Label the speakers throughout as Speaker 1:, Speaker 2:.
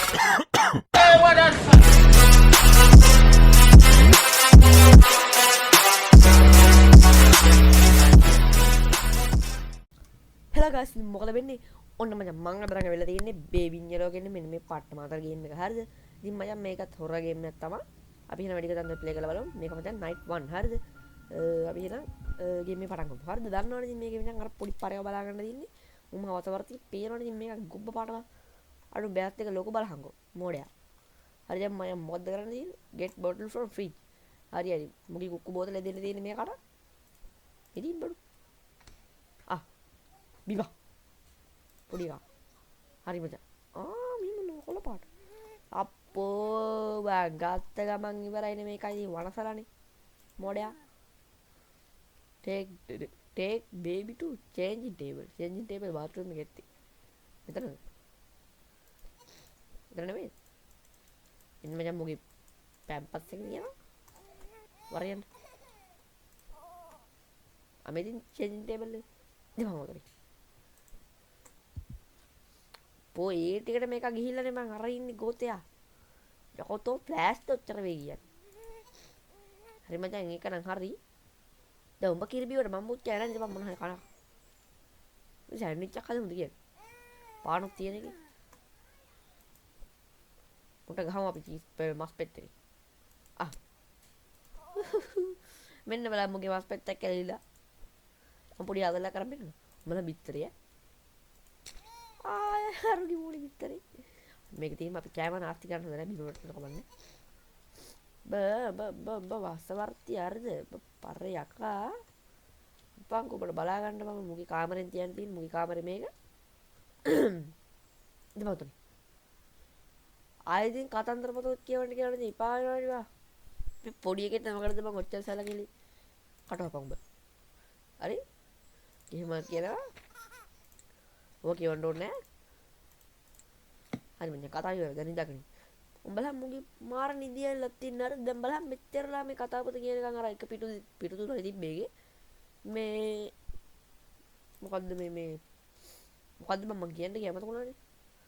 Speaker 1: හෙලා ගස් මොකද වෙන්නේ ඔන්න මචං මං අද ළඟ වෙලා තියෙන්නේ බේබින්ජරෝ කියන්නේ මෙන්න මේ පාට්ට මාතර ගේම් එක හරිද ඉතින් මචං මේකත් හොරර් ගේම් එකක් තමයි අපි එහෙනම් වැඩි කතාවක් ප්ලේ කරලා බලමු මේක මචං නයිට් 1 හරිද අපි එහෙනම් ගේම් එක පටන් ගමු හරිද දන්නවනේ ඉතින් මේකේ මචං අර පොඩි පරේව බලා ගන්න තියෙන්නේ මම අවතවර්ති පේනවනේ ඉතින් මේක ගොබ්බ පාටලා අර බෑත් එක ලොකු බලහංගෝ මෝඩයා හරි දැන් මම මොකද්ද කරන්න තියෙන්නේ get bottle from fridge හරි හරි මුගේ කුක්කු බෝතලේ දෙන්න තියෙන්නේ මේකට ඉතින් බඩු බිබා පොඩි එකා හරි මචං මේ කොළ පාට අප්පෝ බා ගත්ත ගමන් ඉවරයිනේ මේකයි වනසලානේ මොඩයා take baby to changing table bathroom එකේ ඇත්තේ මෙතනද මෙතන නෙමෙයි ඉන්න මචං මුගේ පැම්පස් එක තියනවා වරයන් අමෙදින් changing table එක දෙමම කරේ පෝ ඒ ටිකට මේක ගිහිල්ලානේ මං අර ඉන්නේ ගෝතයා යකෝතෝ ෆ්ලෑෂ් තොච්චර වෙයි කියන්නේ හරි මචං ඒක නම් හරි දැන් උඹ කිරිබිවට මම මුත් කෑනද මම මොන හරි කනවා මේ සෑන්ඩ්විච් එකක් හදමුද කියන්නේ පානුත් තියෙන එකේ උට ගහමු අපි චීස් මස් පෙත්තේ මෙන්න බලන්න මුගේ මස් පෙත්තක් කැලිලා මම පොඩි අදලා කරන් බෙන්න උඹලා බිත්තරේ අරුගේ මූණේ විතරේ මේක තියෙන අපි කෑම නාස්ති ගන්න හොඳ නැහැ බිරුවට කමන්නේ බ වස්සවර්ති හරිද පරේ යකා පංක ඔබට බලා ගන්න මම මුගේ කාමරෙන් තියන් තියෙන මුගේ කාමරේ මේක දෙපතුනේ ආයෙදින් කතන්දර පොතක් කියවන්න කියලා ඉතින් ඉපා වෙනවා මේ පොඩි එකෙක් තමකටද මම ඔච්චර සැලකිලි කටවපන් උඹ හරි එහෙම කියනවා ඔය කියවන්න ඕනේ හරි මම කතා කරලා දැන් ඉඳගෙන උඹලා මුගේ මාර නිදියල්ලක් තින්න අර දැන් බලන්න මෙච්චරලා මේ කතා පොත කියන එකන් අර එක පිටු තුනයි තිබ්බේගේ මේ මොකද්ද මේ මොකද්ද මම කියන්නේ කියමත කොනනේ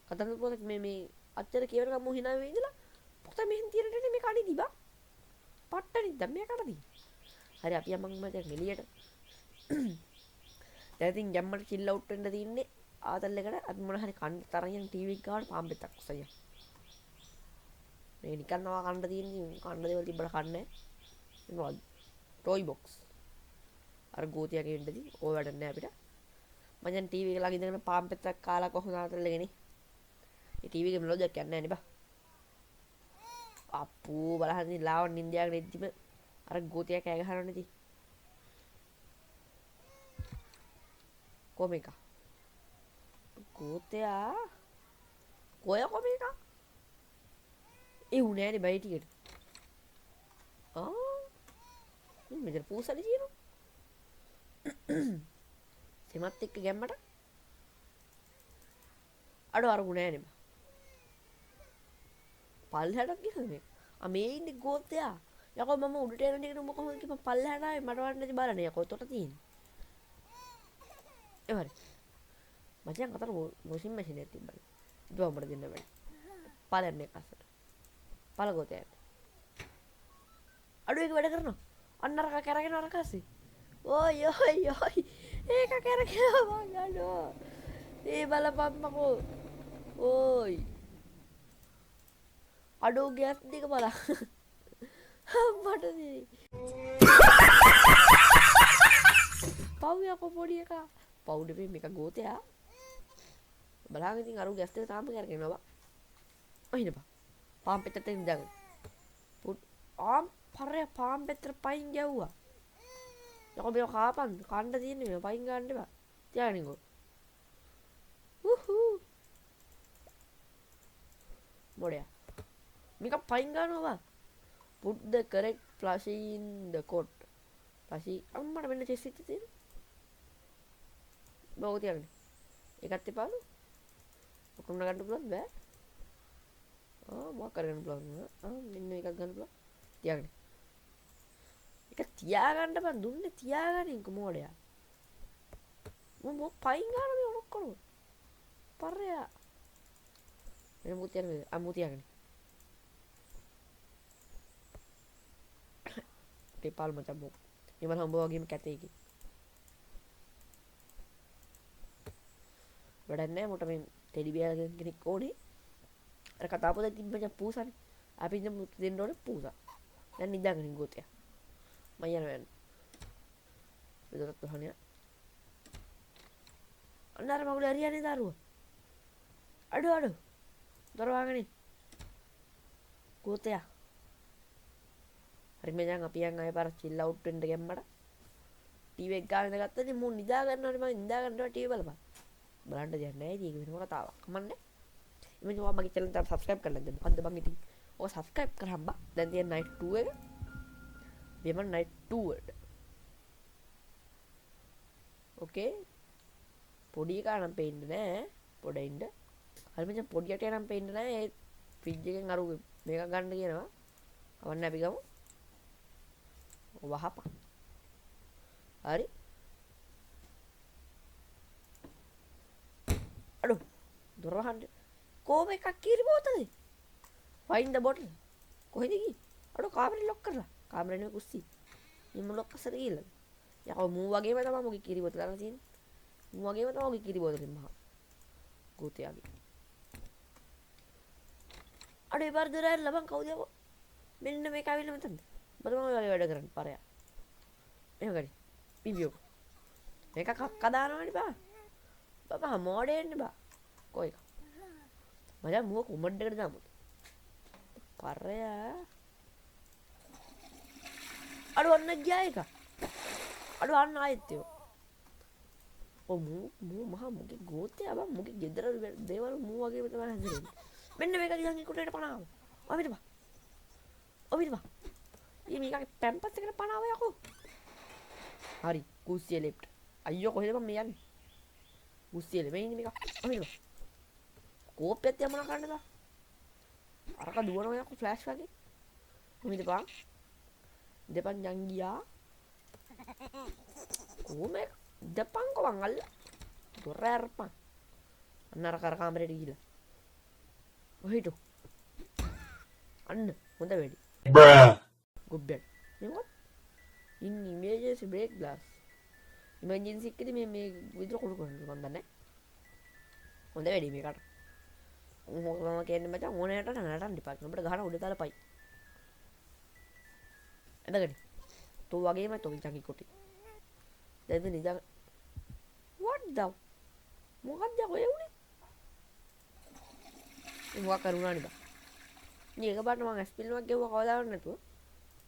Speaker 1: කතන්දර පොත මේ අච්චර කියවන ගමු හිනා වෙයි ඉඳලා පොත මෙහෙන් තියෙන දෙන්නේ මේ කණි දිබා පට්ටනි දැන් මේ කඩදී හරි අපි යමන් මචං එළියට දැන් ඉතින් ගැම්මට chill out වෙන්න තින්නේ ආතල් එකට අපි මොන හරි කන්න තරයන් ටීවී එක ගාවට පාම්බෙත්තක් උසයිය මේ නිකන් නවා කන්න තියෙන්නේ කන්න දේවල් තිබ්බට කන්නේ මොනවද ටොයි බොක්ස් අර ගෝතියගේ වෙන්නදී ඕව වැඩ නැහැ අපිට මචං ටීවී එක ළඟ ඉඳගෙන පාම්බෙත්තක් කාලා කොහොමද ආතල් එකනේ ඒ ටීවී එකේ මෙලෝඩියක් යන්නේ නැහැ නේ බා අප්පෝ බලහන් ඉතින් ලාවන් නින්දයාගෙන ඉද්දිම අර ගෝතිය කෑ ගහනවනේ ඉතින් කොමේක ගෝතයා කොය කොමේක ඒ උනේ නේ බයි ටිකට මෙතන පූසලි තියෙනවා සෙමත් එක්ක ගැම්මට අඩෝ අර උනේ නේ පල්හැටක් ගිහද මේ මේ ඉන්නේ ගෝතයා යකෝ මම උඩට යන දෙකට උඹ කොහොමද කිව්ව පල්හැට ආවේ මට වන්නද බලන්න යකෝ තොට තියෙන්නේ එවරි මචං අතර වොෂින් මැෂින් එකක් තිබ්බනේ දුව උඹට දෙන්න බෑ පාලම් මේක අස්සට පාල ගෝතයා අඩෝ ඒක වැඩ කරනවා අන්න අර කරගෙන අර කස්සේ ඕයි ඒක කරගෙන මං යනවා ඒ බලපම්මකෝ ඕයි අඩෝ ගෑස් දෙක බලන්න මට දෙයි පව් යකෝ පොඩි එකා පවුඩ මේක ගෝතයා බලාගෙන ඉතින් අරු ගෑස් දෙක තාම කරගෙනවා ඔහින බා පාම් පෙත්තට ඉඳගෙන පරේ පාම් පෙත්තට පයින් ගැව්වා යකෝ මේක කාපන් කන්න තියෙන්නේ මේ පයින් ගන්න එපා තියාගෙනකෝ මොඩයා මේක පයින් ගන්නවා put the correct flush in the coat flush අම්මට මෙන්න චෙස් එක තියෙන බෝ තියාගෙන ඒකත් එපාලු ඔක්කොම ගන්න පුළුවන් බෑ මොකක් කරගන්න පුළුවන් මෙන්න එකක් ගන්න පුළුවන් තියාගෙන ඒක තියාගන්න බං දුන්නේ තියාගන්නකො මොඩයා මම පයින් ගන්න මේ ඔක්කොම පරයා මෙන්න මුකුත් තියන්න බෑ. අම්මු තියාගෙන. ටේපාල් මචං බෝ. ඉමල හම්බ වගේම කැතේකි. වැඩක් නැහැ මට මේ ටෙඩි බියර් කෙනෙක් ඕනේ. අර කතා පොතේ තිබ්බ මචං පූසානේ. අපි ඉන්න මුත් දෙන්න ඕනේ පූසා. දැන් නිදාගෙන ගෝතයා. මම යනවා යන්න. විතරක් තහනිය. අnder මගුල හරියන්නේ දරුවා. අඩෝ. දොර වහගෙන. ගෝතයා. හරි මචං අපි යන් ආයෙ පාර චිල් අවුට් වෙන්න ගැම්මට. ටීවී එක ගාන ඉඳගත්තනේ මූ නිදා ගන්නවනේ මම නිදා ගන්නවා ටීවී බලපන්. බලන්න දෙයක් නැහැ ඉතින් ඒක වෙනම කතාවක්. කමන්නේ. ඉතින් ඔයා මගේ channel එක subscribe කරලා දෙන්න. මොකද්ද බං ඉතින්. ඔය subscribe කරාම බා. දැන් තියෙන night 2 එක. මෙම night 2 වලට. ඕකේ. පොඩි එකා නම් පේන්නේ නැහැ. පොඩ ඉන්න. හරි මචං පොඩි යටියා නම් පේන්නේ නැහැ. ඒ ෆ්‍රිජ් එකෙන් අර මේක ගන්න කියනවා. අවන්න අපි ගමු. වහපන්. හරි. අඩෝ. දොර වහන්න. කොහොම එකක් කීරි බෝතලේ? find the bottle. කොහෙද ගියේ? අඩෝ කාමරේ ලොක් කරලා. කාමරේ නෙවෙයි කුස්සිය. ඉම්ම ලොක් කරලා ගිහලා. යකෝ මූ වගේම තමයි මොකේ කීරි බෝතල අරන් තියෙන්නේ. මූ වගේම තමයි මොකේ කීරි බෝතලෙන් මහා. ගෝතයාගේ. අඩේ ඒ බර්දර ඇල්ල බං කවුද යකෝ? මෙන්න මේක ආවිල්ලා මෙතනද? බදම ඔය වැඩ කරන්න පරයා. එහෙම කරි. පිඹියෝ. මේක කක්ක දානවනේ බා. බබා මොඩේ එන්න බා. කොයි එක. මචං මුව කොමන්ට් එකට දාමු. පරයා. අඩෝ අන්න ගියා එක. අඩෝ අන්න ආයෙත් ඒව. ඔව් මූ මහා මුගේ ගෝතයා බං මුගේ ගෙදර දේවල් මූ වගේම තමයි හැදෙන්නේ. මෙන්න මේක දිහා කුටේට පනාව. ඔවිද බා. ඔවිද බා. මේකගේ පැම්පස් එකට පනාව යකෝ. හරි කුස්සිය ලෙෆ්ට්. අයියෝ කොහෙද මම මේ යන්නේ? කුස්සිය ලෙ මේ ඉන්නේ මේක. ඔවිද බා. කෝප්පෙත් යමන කන්නද? අරක දුවනවා යකෝ ෆ්ලෑෂ් වගේ. ඔවිද බා. දෙපන් ජංගියා. කොහොමද? දෙපන් කොවන් අල්ල. දොර අරපන්. අන්න අර කර කාමරේට ගිහිල්ලා. ඔහිට. අන්න හොඳ වැඩි. bruh good bad. මේක in emergency brake glass. emergency එකේදී මේ විතර කොටු කරන්න මන් දන්නේ. හොඳ වැඩි මේකට. මොකක්ද කියන්නේ මචං ඕනෑට නටන්න දෙපා. අපිට ගහන උඩ දාලා පයි. එදගනි. තෝ වගේම තෝ චංගි කොටි. දැන් නිදා what the මොකක්ද ඔය උනේ? මොකක් කරුණානේ බා. මේක බලන්න මම ස්පිල් එකක් ගෙවුවා කවදාවත් නැතුව.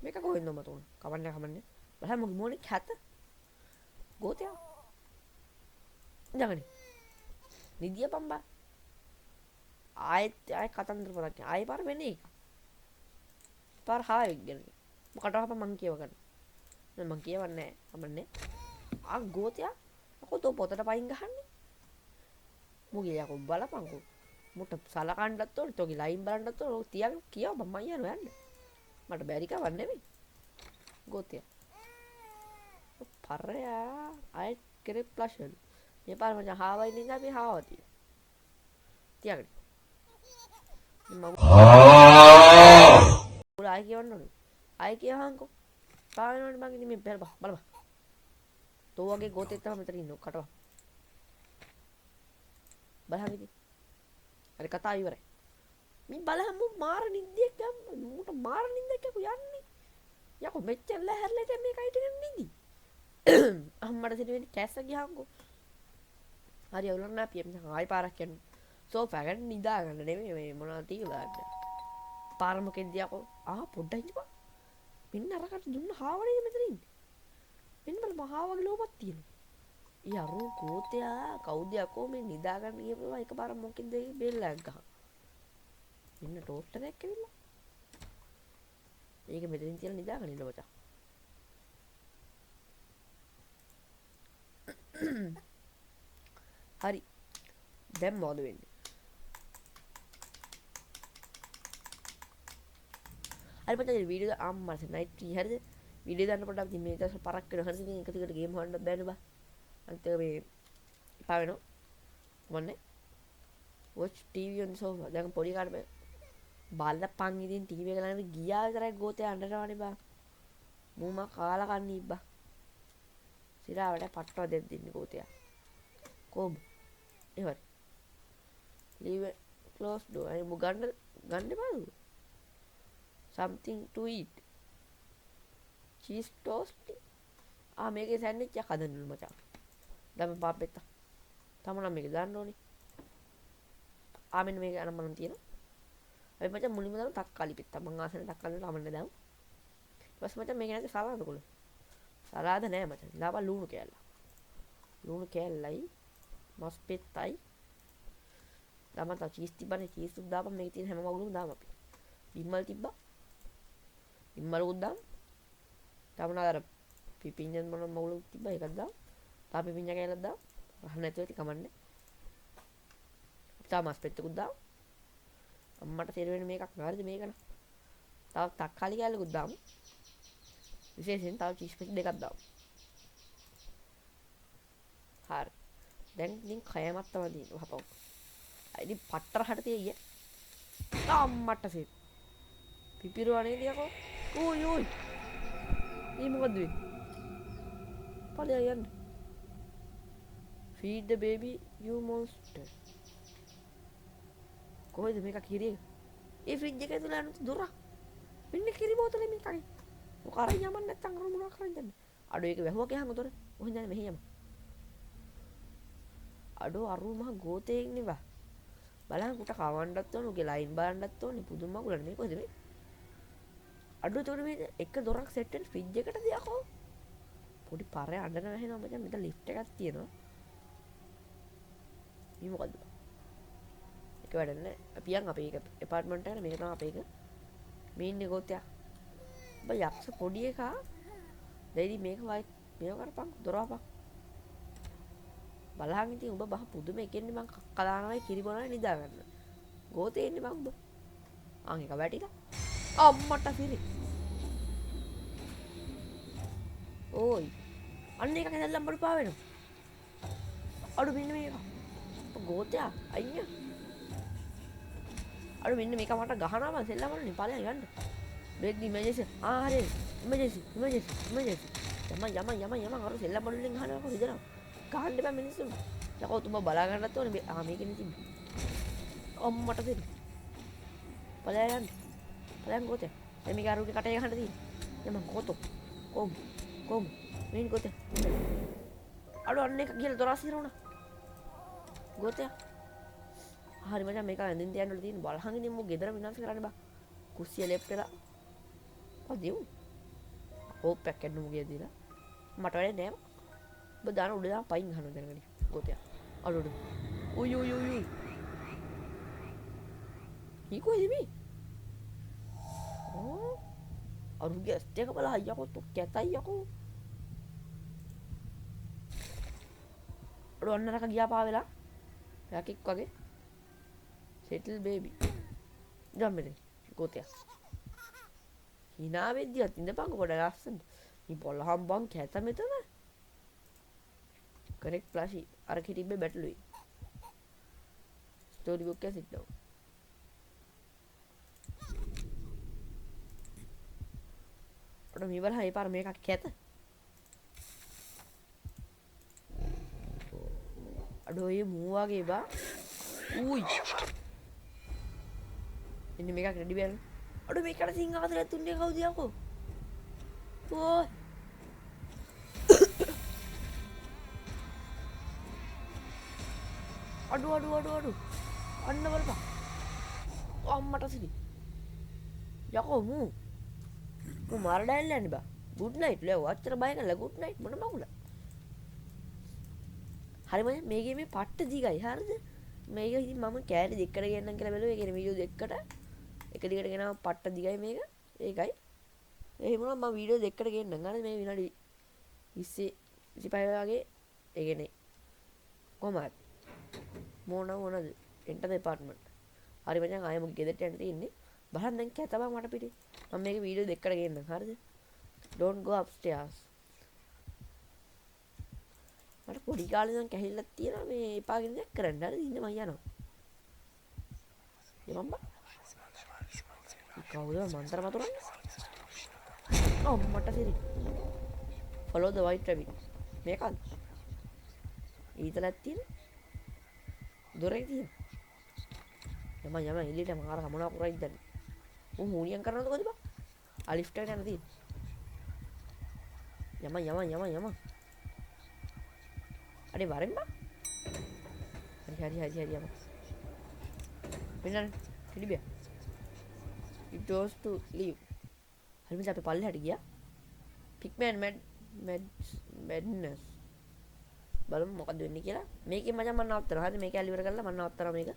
Speaker 1: මේක කොහෙන්ද මතුන? කවන්නේ. බලන්න මොකද මොනේ කැත. ගෝතයා. ඉඳගනි. නිදිය පම්බා. ආයෙත් කතන්දර පොතක්. ආයෙ පාර වෙන්නේ එක. පාර හාවෙක් ගෙන. මොකට අප මං කියව ගන්න. මං කියවන්නේ නැහැ. කමන්නේ. ආ ගෝතයා. අකෝ තෝ පොතට පයින් ගහන්නේ. මුගේ යකෝ බලපන්කෝ. මුට සලකන්නත් ඕනේ. තෝගේ ලයින් බලන්නත් ඕනේ. ඔය තියන් කියව මම යනවා යන්න. මට බැරි කවක් නෙමෙයි. ගෝතයා. පරයා ආයෙත් කරේ ප්ලෂල්. මේ පාර මචං හාවයි නින්දා අපි හාවතිය. තියාගන්න. මම ආයි කියවන්න ඕනේ. ආයි කියවහන්කෝ. පාවෙනවනේ මං ඉන්නේ මේ බලපන්. තෝ වගේ ගෝතෙක් තමයි මෙතන ඉන්නෝ කටවා. බලහන් ඉතින්. හරි කතාව ඉවරයි. මේ බලහන් මු මාර නින්දියක් යන්න. මුට මාර නින්දයක් යන්නේ. යකෝ මෙච්චර ලැහැරලා ඉතින් මේකයි ටිකක් නිදි. අම්මට සිට කැස්ස ගියාංකෝ. හරි අවුලක් නැහැ අපි මම ආයි පාරක් යන්න. සෝෆා එකට නිදා ගන්න නෙමෙයි මේ මොනවද තියලා ගන්න. පාර මොකෙන්ද යකෝ? ආ පොඩ්ඩක් ඉඳපන්. මෙන්න අරකට දුන්න හාවනේ මෙතන ඉන්නේ. මෙන්න බල මහාවගේ ලෝපක් තියෙනවා. ඊ අරෝ කෝතයා කවුද යකෝ මේ නිදා ගන්න ගියපුවා එකපාර මොකෙන්ද බෙල්ලක් ගහන. මෙන්න ටෝස්ටර් එකක් ඇවිල්ලා. මේක මෙතනින් තියලා නිදා ගන්න ඉන්න මචං. හරි. දැන් මොකද වෙන්නේ? අර පස්සේ වීඩියෝ අම්මා නයිට් 3 හරිද? වීඩියෝ දාන්න පොඩ්ඩක් ඉතින් මේ දවස් පරක් වෙනවා. හරිද? ඉතින් එක දිගට ගේම් හොයන්න බෑනේ බා. අන්තිම මේ එපා වෙනවා. මොන්නේ? watch TV on the sofa. දැන් පොඩි කාට බලපන් ඉතින් TV එක ළඟට ගියා විතරයි ගෝතේ අඬනවනේ බා. මූම කාලා කන්නේ ඉබ්බා. සිරාවට පට්ටව දෙද්දින්නේ ගෝතයා. කොහොම? එහෙමයි. leave it close door. අනේ මු ගන්න බෑ. something to eat. cheese toast. මේකේ සෑන්ඩ්විච් එකක් හදන්නලු මචං. දැන් පාපෙත්ත. තමනම් මේක දාන්න ඕනේ. මෙන්න මේක අනම් මනම් තියෙනවා. අපි මචං මුලින්ම දාමු තක්කාලි පිට්ට. මං ආසනේ තක්කාලි ලාමන්න දාමු. ඊට පස්සේ මචං මේක නැති සලාද කොළ. සලාද නෑ මචං. දාපන් ලුණු කෑල්ල. ලුණු කෑල්ලයි මස් පෙත්තයි. දාමන් තව චීස් තිබ්බනේ චීස් උත් දාපන් මේකේ තියෙන හැම මගුලම දාමු අපි. බිම්මල් තිබ්බා. බිම්මල් උත් දාමු. තමනාර පිපිඤ්ඤන් මොන මගුලක් තිබ්බා ඒකත් දාමු. තා පිපිඤ්ඤ කෑල්ලක් දාමු. රහ නැතුව ඇති කමන්නේ. තා මස් පෙත්තකුත් දාමු. අම්මට තේරෙන්නේ මේකක් නාරිද මේක න ะ. තව තක්කාලි කෑල්ලකුත් දාමු. විශේෂයෙන් තව චීස් පෙත් දෙකක් දාමු. හරි. දැන් ඉතින් කයමත් තමයි තියෙන්නේ වහපන්. ඉතින් පට්ටරහට තියෙයි. අම්මට සෙත්. පිපිරුවනේ තියකෝ. ඕයි ඕයි. මේ මොකද්ද වෙන්නේ? පළය යන්න. feed the baby you monster. කොහෙද මේක කිරිය? ඒ ෆ්‍රිජ් එකේ තුල යන දොර. මෙන්න කිරි බෝතලෙ මේ කගේ. මොක අර යමන් නැත්තම් අර මොනවා කරන්නේ දැන්? අඩෝ ඒක වැහුවා කියහම දොර. ඔහෙන් දැන් මෙහෙ යම. අඩෝ අරු මහ ගෝතේක් නෙවා. බලහන් කුට කවන්නත් ඕන උගේ ලයින් බලන්නත් ඕනේ පුදුම මගුලනේ මේ කොහෙද මේ? අඩෝ ඒතකොට මේ එක දොරක් සෙට් වෙන ෆ්‍රිජ් එකට දියකෝ. පොඩි පාරේ අඬන නැහෙනවා මචං මෙතන ලිෆ්ට් එකක් තියෙනවා. මේ මොකද්ද? ඒක වැඩ නැහැ. අපි යන් අපේ එක ඇපාර්ට්මන්ට් එකට මේක තමයි අපේ එක. මේ ඉන්නේ ගෝතයා. ඔබ යක්ෂ පොඩි එකා. දෙයිදි මේක වයි මේව කරපන් දොරවපන්. බලහන් ඉතින් ඔබ බහ පුදුම එකෙන්නේ මං කලානවයි කිරි බොනවයි නිදා ගන්න. ගෝතේ ඉන්නේ මං ඔබ. එක වැටිලා. අම්මට සිරි. ඕයි. අන්න එක කැදල්ලම් බඩු පා වෙනවා. අඩු මෙන්න මේක. ගෝතයා අයියා. අඩු මෙන්න මේක මට ගහනවා මං සෙල්ලම් වලනේ ඵලයන් යන්න. බ්‍රේක් දී ඉමර්ජන්සි. හරි. ඉමර්ජන්සි. යම අර සෙල්ලම් වලින් ගහනවා කොහොමද ඉදලා. ගහන්න බෑ මිනිස්සු. යකෝ තුඹ බලා ගන්නත් ඕනේ. මේකෙනේ තිබ්බේ. අම්මට දෙන්න. ඵලයන් යන්න. ඵලයන් ගෝතයා. දැන් මේක අරුගේ කටේ ගහන්න තියෙන්නේ. යම ගෝතෝ. කොම් මේන් ගෝතයා. අඩු අන්න එක ගිහලා දොර අසිර වුණා. ගෝතයා. හරි මචං මේක ඇඳින් තියන්න වල තියෙන බලහන් ඉතින් මෝ ගෙදර විනාශ කරන්න බා. කුස්සිය ලෙෆ්ට් වෙලා. දෙව්. හොප් එකක් කන්න මුගේ දීලා. මට වැඩේ නෑ. ඔබ දාන උඩ දාන පයින් ගහනවා දැනගනි. ගෝතයා. අඩු. උයි. කොහෙද මේ? අරුගේ ස්ටේක බලලා යකෝ තෝ කැතයි යකෝ. ඔන්නරක ගියා පා වෙලා. යකෙක් වගේ. Settle baby. ජම්මෙලි ගෝතයා. hina වෙද්දිවත් ඉඳපන් කොට ලස්සන. මේ පොළහම් බං කැත මෙතන. කරෙක්ට් ප්ලාෂි අර කිටිබ්බේ බැටළුයි. ස්ටෝරි බුක් එක සිට් ඩවුන්. අඩෝ මේ බලහන් ඒ පාර මේකක් කැත. අඩෝ ඒ මූ වගේ බා. උයි. ඉන්නේ මේකක් රෙඩි බෑන. අඩෝ මේකට සිංහාසනයක් තුන්නේ කවුද යකෝ? ඕයි. අඩු. අන්න බලපන්. අම්මට සිරි. යකෝ මූ. මාර ඩයල් යන්න බා. good night ලෙව අච්චර බය කරලා good night මොන මගුල. හරි මම මේකේ මේ පට්ට දිගයි හරිද? මේක ඉතින් මම කෑලි දෙකකට ගෙන්නම් කියලා බැලුවා. ඒකේ වීඩියෝ දෙකකට එක දිගට ගෙනාම පට්ට දිගයි මේක. ඒකයි. එහෙම නම් මම වීඩියෝ දෙකකට ගෙන්නම්. හරි මේ විනාඩි 20 25 වගේ ඒ කියන්නේ කොහමද? මොනද? එන්ටර් දෙපාර්ට්මන්ට්. හරි මචං ආයෙ මොකද ගෙදරට යන්න තියෙන්නේ. බලන්න දැන් කැත බං මට පිටේ. මම මේක වීඩියෝ දෙකකට ගෙන්නම්. හරිද? don't go upstairs. මට පොඩි කාලේ ඉඳන් කැහිල්ලක් තියෙනවා මේ එපාගෙන දෙයක් කරන්න. හරිද? ඉන්න මම යනවා. යමන් බා කවුද මන්තර මතුරන්නේ මට සිරි follow the white rabbit මේකද ඊතලක් තියෙන දොරේ තියෙන යමන් එළියට මාර මොනවා කරයිද දැන් මූනියන් කරනවද කොහෙද බා ලිෆ්ට් එකට යන්න තියෙන යමන් අඩේ වරෙන් බා හරි යමන් මෙන්න teddy බියා it goes to leave හරි මචං අපි පල්ලෙහාට ගියා පික්මෑන් මැඩ්නස් බලමු මොකද වෙන්නේ කියලා මේකෙන් මචං මම නවත්තනවා හරි මේක ඇලිවර කරලා මම නවත්තනවා මේක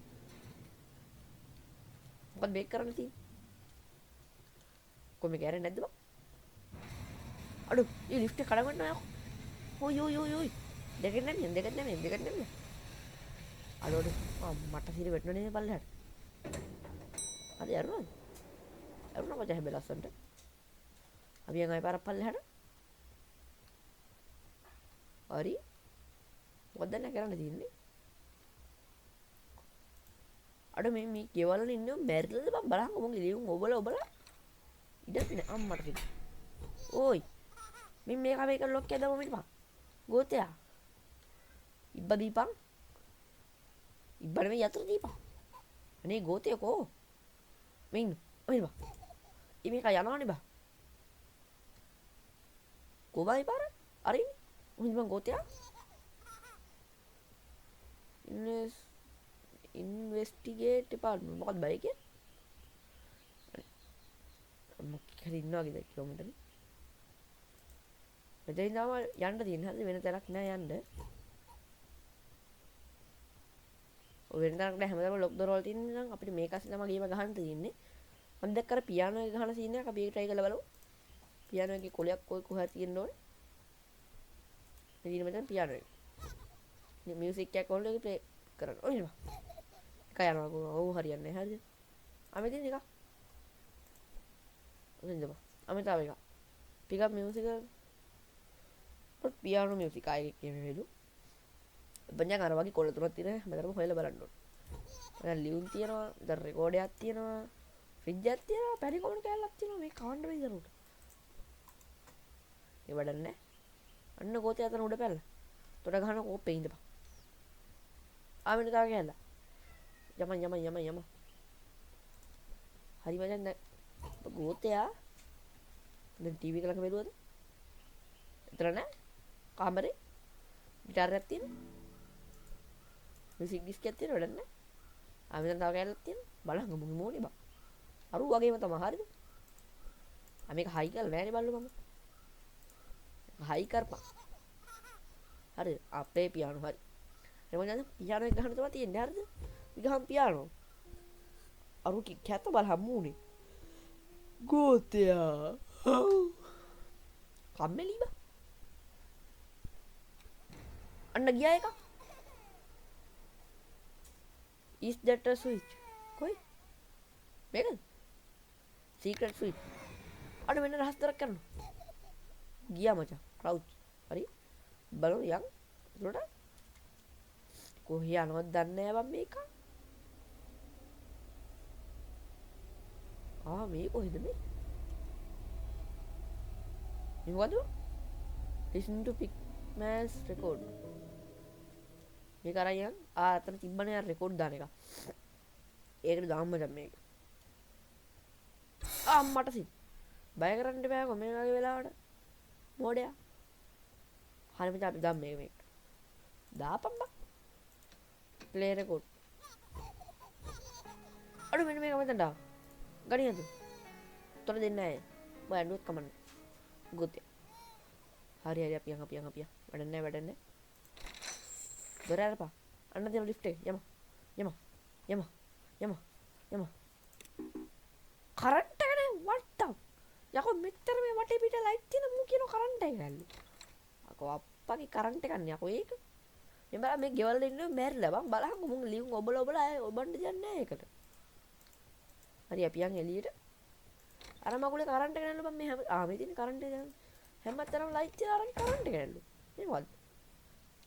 Speaker 1: මොකද බේක් කරන්න තියෙන්නේ කොහොම ගෑරේ නැද්ද බා අඩු මේ ලිෆ්ට් එක කඩගන්න ඔය දෙකෙන් නැන්නේ අඩු මට සිරි වෙටුනේ නේ පල්ලෙහාට හරි අරුණා මචං හැබැයි ලස්සන්ට අපි යන් ආයෙ පාරක් පල්ලෙහාට හරි මොකද දැන් කරන්න තියෙන්නේ අඩ මේ ගෙවල් වල ඉන්නව මැරිලාද බං බලන්න මොන්ගේ ලියුම් ඔබලා ඉඩක් නෑ අම්මට කිව්වා ඕයි මේක ලොක් එකක් දාපුවම ඉන්න ගෝතයා ඉබ්බා දීපන් ඉබ්බට මේ යතුරු දීපන් අනේ ගෝතයා කෝ මේක යනවනේ බා කොබයි පාර අරින් උන් ගෝතයා ඉන්වෙස්ටිගේට් ඩිපාර්ට්මන්ට් මොකක්ද බයි කියන්නේ මොකක් හරි ඉන්නවා වගේ කිලෝමීටර් මෙතන ඉඳන්ම යන්න තියෙන හරිද වෙන තැනක් නෑ යන්න ඔය වෙන තැනක් නෑ හැමදාම ලොක් දොරවල් තියෙන නම් අපිට මේක අස්සේ තමයි ගේම ගහන්න තියෙන්නේ මම දැක්ක අර පියානෝ එක ගහන සීන් එකක් අපි ඒක try කරලා බලමු පියානෝ එකේ කොලයක් කොහේ තියෙන්න ඕනේ මෙතන පියානෝ එක මියුසික් එකක් ඕනේ ඒක ප්ලේ කරන්න ඔය නේ එක යනවා කොහොම ඔව් හරියන්නේ නැහැ හරිද අමෙ තියෙන එක ඔතෙන්ද බා අමෙ තාව එක pick up music piano music ආයෙ කියමු වේලු බංජන් අර වගේ කොළ තුනක් තියෙන හැමදාම හොයලා බලන්න ඕනේ දැන් ලියුම් තියෙනවා දැන් රෙකෝඩයක් තියෙනවා ෆ්‍රිජ් එකක් තියෙනවා පැණි කොමන කෑල්ලක් තියෙනවා මේ කවන්න බැරි දරුවට ඒ වැඩන්නේ අන්න ගෝතය අතන උඩ පැල්ල තොට ගහන කෝප්පේ ඉඳපන් ආවෙන තාව කෑල්ල යම හරි මචං දැන් ගෝතයා දැන් ටීවී එක ළඟ බැලුවද එතන නෑ කාමරේ ගිටාර් එකක් තියෙනවා මියුසික් ඩිස්ක් එකක් තියෙනවා වැඩක් නෑ ආවෙන තාව කෑල්ලක් තියෙනවා බලන්න මුගේ මොනේ බා අරු වගේම තමයි හරිද මේක හයි කරලා නෑනේ බල්ලෝ මම හයි කරපන් හරි අපේ පියානෝ හරි එමන් පියානෝ එක ගහන්න තමයි තියෙන්නේ හරිද විගහම් පියානෝ අරු කැත බලහම් මූනේ ගෝතයා කම්මැලි බා අන්න ගියා එක is that a switch කොයි මේකද secret switch අර වෙන රහස් දරක් කරනවා ගියා මචං ක්‍රවුච් හරි බලමු යන් ඒකට කොහේ යනවද දන්නේ නැහැ බම් මේක මේ කොහෙද මේ මොකද listen to Pigman's record මේක අරයන් අතන තිබ්බනේ අර රෙකෝඩ් දාන එක ඒකට දාන්න මචං මේක අම්මට සිත් බය කරන්න බෑ කොහේ වගේ වෙලාවට මොඩයා හරි මචං අපි දාන්න මේක දාපම් බා ප්ලේ රෙකෝඩ් අර මෙන්න මේක මචං දාන්න ගණියද තොර දෙන්නේ නැහැ බය අඬුවත් කමන්න ගොතේ හරි අපි යන් වැඩන්නේ දොර අරපා අන්න දෙන ලිෆ්ට් එක යම කරන්ට් එක නේ වට්ටම් යකෝ මෙතන මේ වටේ පිට ලයිට් තියෙන මූ කියන කරන්ට් එක ගල්ලු අකෝ අප්පගේ කරන්ට් එකක් නේ යකෝ ඒක මේ බලන්න මේ ගෙවල් දෙන්නේ මැරිලා බං බලහන් මුන් ලියුම් ඔබලා ඔබන්න දෙන්නේ නැහැ ඒකට හරි අපි යන් එළියට අර මගුලේ කරන්ට් එක නැල්ලු බං මේ මේ තියෙන කරන්ට් එක හැමතැනම ලයිට් තියෙන අර කරන්ට් එක නැල්ලු මේ වල්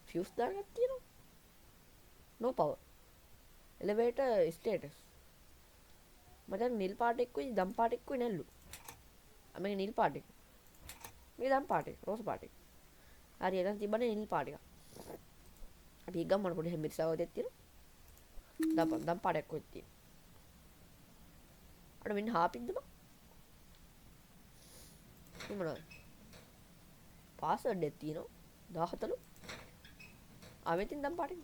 Speaker 1: ෆියුස් දාගත්ත තියෙනවා no power elevator status මචං නිල් පාට එක්කුයි දම් පාට එක්කුයි නැල්ලු. මේක නිල් පාට එක. මේක දම් පාට එක රෝස පාට එක. හරි එතන තිබ්බනේ නිල් පාට එක. අපි ගම්මන පොඩි හැම්බිරිසාව දෙත් තියෙනවා. දම් පාට එක්කුයි තියෙනවා. අර මෙන්න හාපින්ද බං. මේ මොනවද? පාස්වර්ඩ් එකක් තියෙනවා 14ලු. ආවෙතින් දම් පාට එක.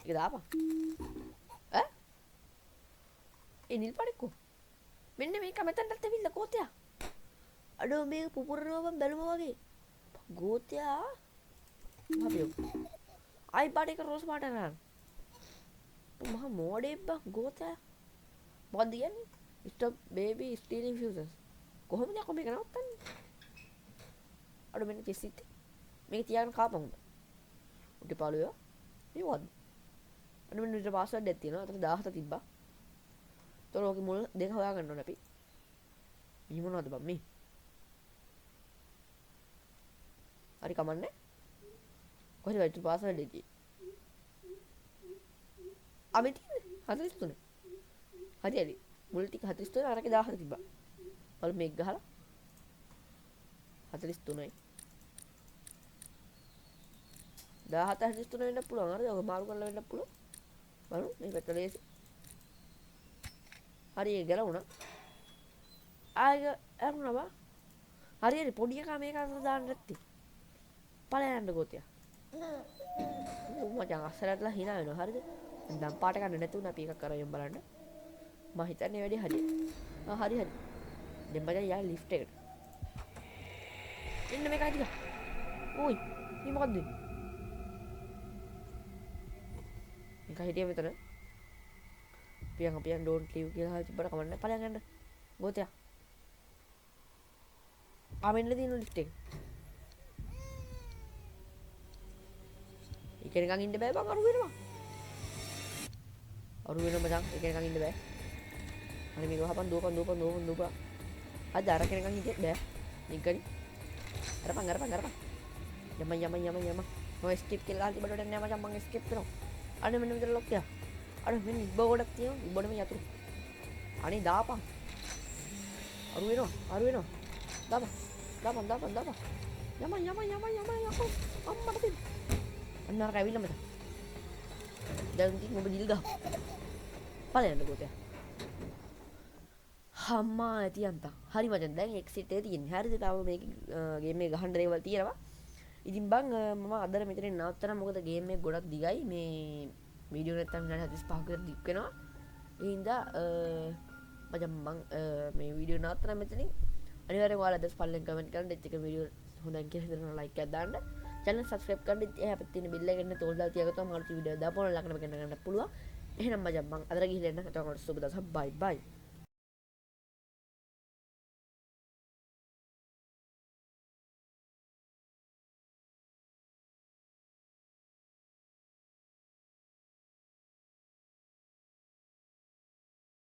Speaker 1: ඒක දාපන්. ඈ? ඒ නිල් පාට එක්කෝ. මෙන්න මේක මෙතනටත් ඇවිල්ලා කෝතයා. අඩෝ මේක පුපුරනවා බං බැලුවා වගේ. ගෝතයා. අපියෝ. ආයි පාට එක රෝස් පාට නෑ. මහා මෝඩේ බං ගෝතයා. මොකක්ද කියන්නේ? Stop baby stealing fuses. කොහොමද යකෝ මේක නවත්තන්නේ? අඩෝ මෙන්න චෙස්සිත්. මේක තියාගෙන කාපන් උඹ. උටි පාළුවා. මේ වද. අඩෝ මෙන්න විතර පාස්වර්ඩ් එකක් තියෙනවා. අතන 17 තිබ්බා. තොර ඔගේ මුල් දෙක හොයාගන්න ඕනේ අපි. මේ මොනවද බං මේ? හරි කමන්නේ. කොහෙද වැටි පාස්වර්ඩ් එක තියෙන්නේ? අමෙ තියෙන්නේ 43. හරි හරි. මුල් ටික 43 අරක 17 තිබ්බා. බලමු මේක ගහලා. 43යි. 17 43 වෙන්න පුළුවන්. හරිද? ඔක මාරු කරලා වෙන්න පුළුවන්. බලමු මේ පැත්ත ලේසි. හරි ඒක ගලවුණා. ආයෙ අරුණා බා. හරි හරි පොඩි එකා මේක අතට දාන්න නැත්තේ. ඵලයන්ද ගෝතියා. මචං අස්සරටලා hina වෙනවා. හරිද? දැන් පාට ගන්න නැතුණ අපි එකක් කරගෙන බලන්න. මම හිතන්නේ වැඩි හරිය. හරි හරි. දැන් බජා යා ලිෆ්ට් එකට. ඉන්න මේක අදිලා. ඕයි. මේ මොකද්ද? මේක හිටිය මෙතන. පියන් ඩෝන්ට් ලීව් කියලා හරි තිබ්බට කමන්නේ. ඵලයන් යන්න. ගෝතයා. ආවෙන්න දිනු ලිෆ්ට් එක. ඒක නිකන් ඉන්න බෑ බං අරු වෙනවා. අරු වෙනවා මචං. ඒක නිකන් ඉන්න බෑ. හරි මේක වහපන් දුවපන්. අද අර කෙනකන් ඉන්නේ බෑ. නිකන්. අරපන්. යම. මම ස්කිප් කියලා හරි බඩට නෑ මචං මම ස්කිප් කරනවා. අනේ මෙන්න විතර ලොක් කියලා. අර මෙන්න ඉබ්බ ගොඩක් තියෙනවා. ඉබ්බඩ මේ යතුරු. අනේ දාපන්. අරු වෙනවා. දාපන්. යම යකෝ. අම්මට දෙන්න. අන්න අර ඇවිල්ලා මචං. දැන් ඉතින් ඔබ දිල් ගහ. ඵලයන්ද ගෝතයා. හම්මා ඇති අන්තා. හරි මචං දැන් එක්සිට් එක තියෙන්නේ. හරිද? තාම මේක ගේම් එක ගහන්න දේවල් තියෙනවා. ඉතින් බං මම අදට මෙතනින් නවත්තනවා. මොකද ගේම් එක ගොඩක් දිගයි. මේ වීඩියෝ නැත්තම් විනාඩි 45ක විතර දික් වෙනවා. ඒ හින්දා මචං මම මේ වීඩියෝ නවත්තනවා මෙතනින්. අනිවාර්යෙන් ඔයාලා දැස් පල්ලෙන් කමෙන්ට් කරන්න. ඒත් එක වීඩියෝ හොඳයි කියලා හිතනවා ලයික් එකක් දාන්න. channel subscribe කරන්න. එහා පැත්තේ තියෙන බෙල් එක ගන්න තෝල් දාලා තියාගත්තම මට වීඩියෝ දාපුවම ලකුණු ගන්න පුළුවන්. එහෙනම් මචං මම අදට ගිහින් එන්න. එතකොට සුබ දවසක්. bye.